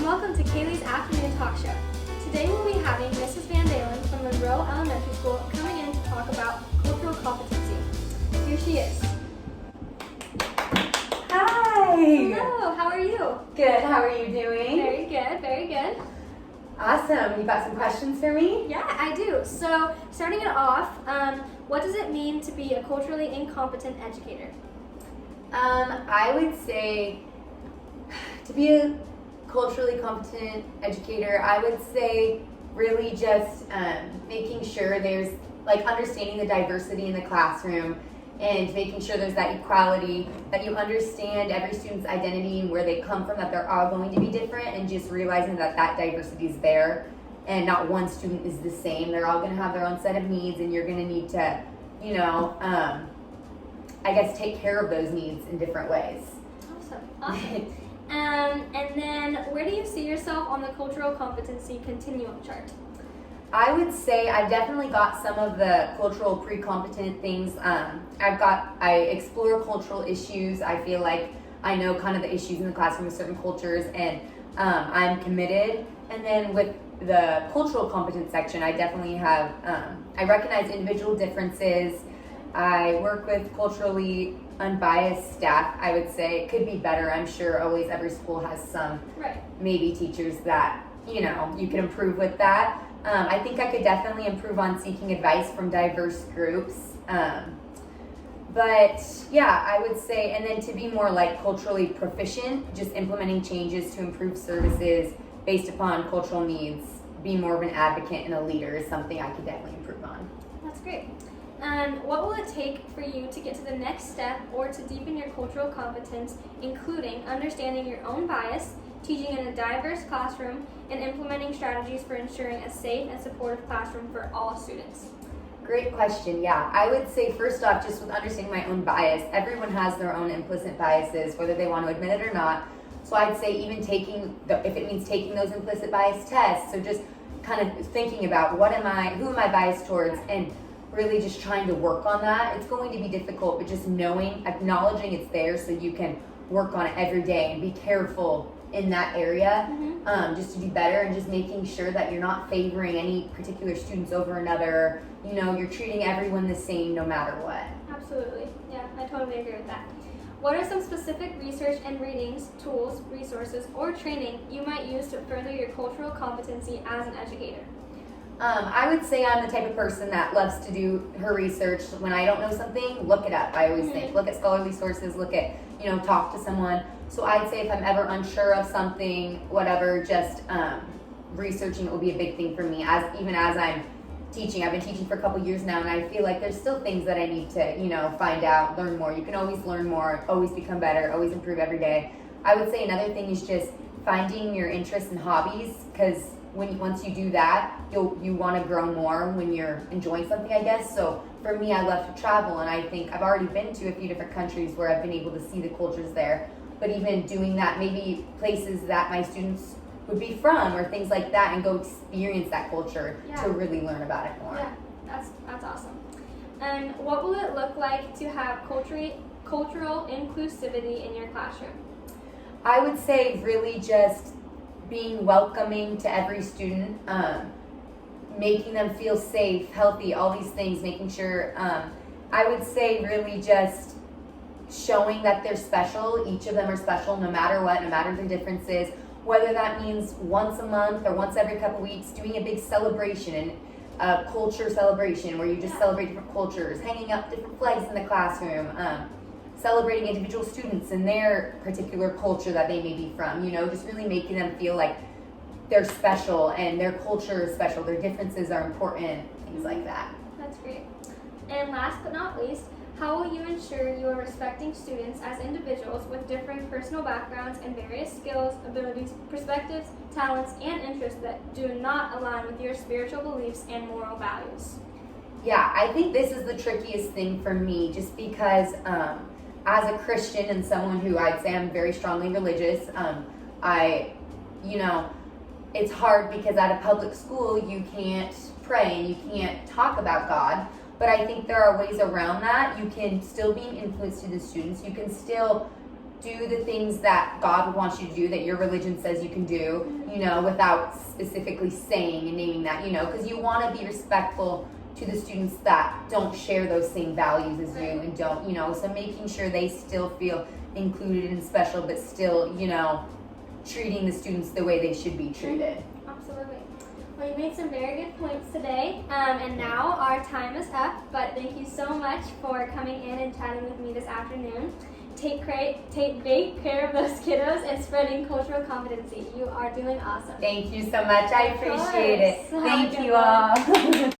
welcome to Kaylee's Afternoon Talk Show. Today we'll be having Mrs. Van Dalen from Monroe Elementary School coming in to talk about cultural competency. Here she is. Hi! Hello, how are you? Good, how are you doing? Very good, very good. Awesome, you got some questions for me? Yeah, I do. So, starting it off, what does it mean to be a culturally incompetent educator? I would say to be a culturally competent educator, I would say really just making sure there's understanding the diversity in the classroom and making sure there's that equality, that you understand every student's identity and where they come from, that they're all going to be different, and just realizing that that diversity is there and not one student is the same. They're all going to have their own set of needs, and you're going to need to, take care of those needs in different ways. Awesome. And then, where do you see yourself on the cultural competency continuum chart? I would say I definitely got some of the cultural pre-competent things. I explore cultural issues. I feel like I know kind of the issues in the classroom with certain cultures, and I'm committed. And then with the cultural competence section, I definitely have, I recognize individual differences. I work with culturally unbiased staff. I would say it could be better. I'm sure always every school has some maybe teachers that, you can improve with that. I think I could definitely improve on seeking advice from diverse groups. But yeah, I would say, and then to be more culturally proficient, just implementing changes to improve services based upon cultural needs, being more of an advocate and a leader is something I could definitely improve on. That's great. And what will it take for you to get to the next step or to deepen your cultural competence, including understanding your own bias, teaching in a diverse classroom, and implementing strategies for ensuring a safe and supportive classroom for all students? Great question. Yeah, I would say first off, just with understanding my own bias, everyone has their own implicit biases, whether they want to admit it or not. So I'd say even if it means taking those implicit bias tests, so just kind of thinking about who am I biased towards, and really just trying to work on that. It's going to be difficult, but just acknowledging it's there so you can work on it every day and be careful in that area, just to do better, and just making sure that you're not favoring any particular students over another. You're treating everyone the same no matter what. Absolutely. Yeah, I totally agree with that. What are some specific research and readings, tools, resources, or training you might use to further your cultural competency as an educator? I would say I'm the type of person that loves to do her research. When I don't know something, look it up. I always think, look at scholarly sources, talk to someone. So I'd say if I'm ever unsure of something, whatever, just researching will be a big thing for me. Even as I'm teaching, I've been teaching for a couple years now, and I feel like there's still things that I need to, find out, learn more. You can always learn more, always become better, always improve every day. I would say another thing is just finding your interests and hobbies, because once you do that, you want to grow more when you're enjoying something, I guess. So for me, I love to travel, and I think I've already been to a few different countries where I've been able to see the cultures there. But even doing that, maybe places that my students would be from or things like that, and go experience that culture to really learn about it more. Yeah, that's awesome. And what will it look like to have cultural inclusivity in your classroom? I would say really just being welcoming to every student, making them feel safe, healthy, all these things, making sure, I would say really just showing that they're special. Each of them are special no matter what, no matter the differences, whether that means once a month or once every couple weeks, doing a big celebration, a culture celebration where you just celebrate different cultures, hanging up different flags in the classroom, celebrating individual students and their particular culture that they may be from, just really making them feel like they're special and their culture is special, their differences are important, things like that. That's great. And last but not least, how will you ensure you are respecting students as individuals with differing personal backgrounds and various skills, abilities, perspectives, talents, and interests that do not align with your spiritual beliefs and moral values? Yeah, I think this is the trickiest thing for me, just because as a Christian and someone who I'd say I'm very strongly religious, it's hard because at a public school you can't pray and you can't talk about God. But I think there are ways around that. You can still be an influence to the students. You can still do the things that God wants you to do, that your religion says you can do, you know, without specifically saying and naming that, you know, because you want to be respectful to the students that don't share those same values as you and don't, you know, so making sure they still feel included and special, but still, you know, treating the students the way they should be treated. Absolutely. Well, you made some very good points today, and now our time is up, but thank you so much for coming in and chatting with me this afternoon. Take great care of those kiddos and spreading cultural competency. You are doing awesome. Thank you so much. I appreciate it. Have a Thank good you one. all.